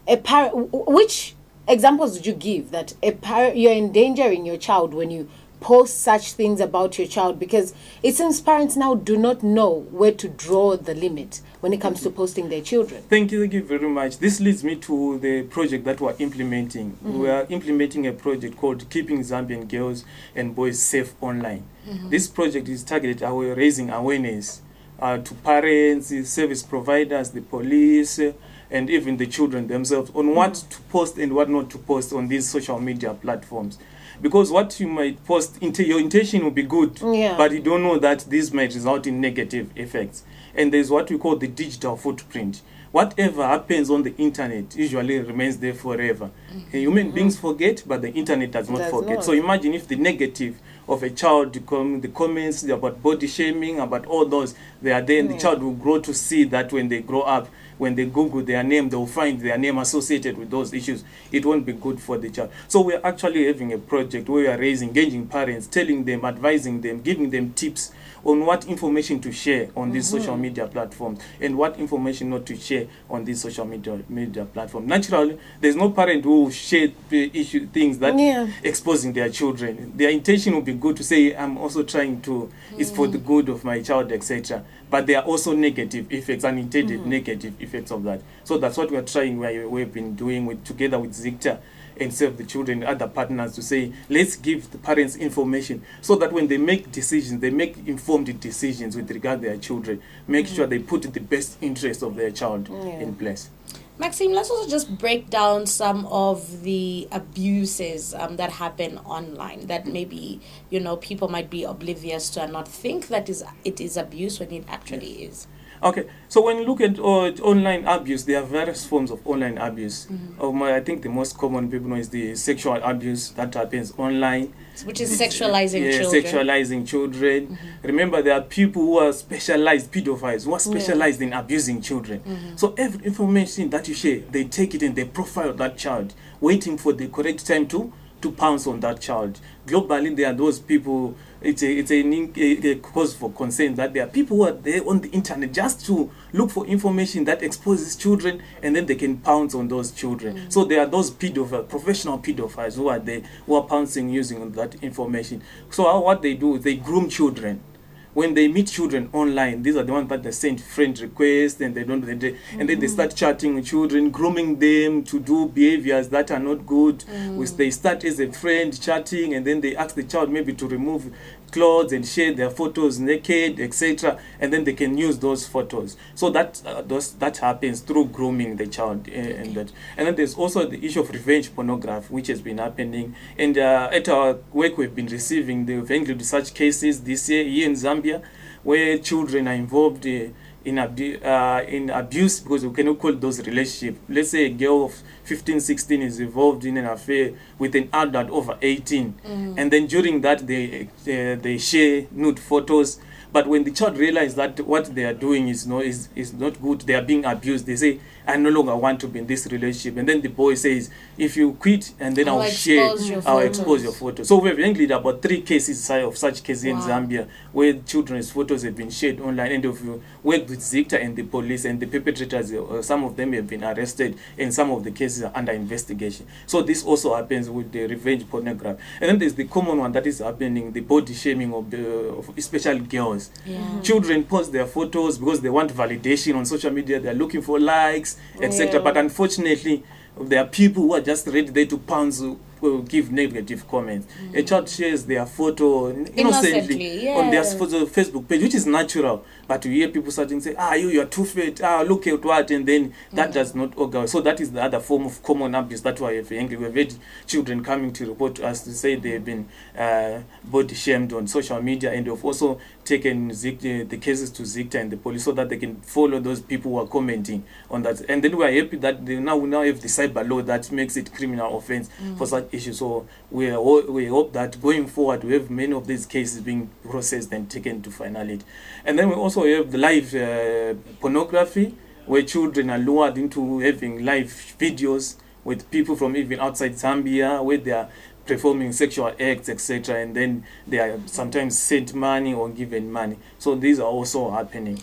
a parent, which examples would you give that a parent, you're endangering your child when you post such things about your child? Because it seems parents now do not know where to draw the limit when it comes to posting their children. Thank you very much. This leads me to the project that we're implementing. We are implementing a project called Keeping Zambian Girls and Boys Safe Online. This project is targeted at raising awareness to parents, service providers, the police, and even the children themselves on what to post and what not to post on these social media platforms. Because what you might post, your intention will be good, but you don't know that this might result in negative effects. And there's what we call the digital footprint. Whatever happens on the internet usually remains there forever. Human beings forget, but the internet does not forget. So imagine if the negative of a child, the comments about body shaming, about all those, they are there, and the child will grow to see that when they grow up, when they Google their name, they will find their name associated with those issues. It won't be good for the child. So we're actually having a project where we are engaging parents, telling them, advising them, giving them tips on what information to share on these social media platforms and what information not to share on these social media platforms. Naturally, there's no parent who will share things that exposing their children. Their intention will be good to say, I'm also trying to, it's for the good of my child, etc. But there are also negative effects, unintended negative effects of that. So that's what we're trying, we've been doing together with Zicta and Save the Children and other partners to say, let's give the parents information so that when they make decisions, they make informed decisions with regard to their children, make sure they put the best interest of their child in place. Maxim, let's also just break down some of the abuses that happen online that maybe, people might be oblivious to and not think that it is abuse when it actually is. Okay, so when you look at online abuse, there are various forms of online abuse. I think the most common people know is the sexual abuse that happens online. Which is sexualizing children. Sexualizing children. Remember, there are people who are specialized pedophiles, who are specialized in abusing children. So every information that you share, they take it and they profile that child, waiting for the correct time to pounce on that child. Globally, there are those people, it's a cause for concern that there are people who are there on the internet just to look for information that exposes children, and then they can pounce on those children. So there are those professional pedophiles who are there, who are pouncing using on that information. So what they do is they groom children. When they meet children online, these are the ones that they send friend requests, and and then they start chatting with children, grooming them to do behaviors that are not good. They start as a friend chatting, and then they ask the child maybe to remove clothes and share their photos naked, etc., and then they can use those photos. So that happens through grooming the child, and then there's also the issue of revenge pornography, which has been happening. And at our work, we've been receiving the such cases this year here in Zambia, where children are involved in abuse, because we cannot call those relationships. Let's say a girl of 15, 16 is involved in an affair with an adult over 18, and then during that they share nude photos. But when the child realizes that what they are doing is not good, they are being abused, they say, I no longer want to be in this relationship. And then the boy says, if you quit, and then I'll expose your photo. So we've handled about 3 cases of such cases in Zambia, where children's photos have been shared online. And if you work with Zicta and the police and the perpetrators, some of them have been arrested, and some of the cases are under investigation. So this also happens with the revenge pornography. And then there's the common one that is happening, the body shaming of especially girls. Children post their photos because they want validation on social media, they're looking for likes, etc. But unfortunately, there are people who are just ready there to pounce, give negative comments. A child shares their photo innocently on their Facebook page, which is natural, but you hear people starting to say, you are too fat, look at what, and then that does not go. So that is the other form of common abuse. That's why we've had children coming to report to us to say they've been body shamed on social media, and we've also taken the cases to Zicta and the police so that they can follow those people who are commenting on that. And then we are happy that we now have the cyber law that makes it criminal offense for such issues. So we hope that going forward we have many of these cases being processed and taken to finality. And then we also have the live pornography, where children are lured into having live videos with people from even outside Zambia, where they are performing sexual acts, etc., and then they are sometimes sent money or given money. So these are also happening.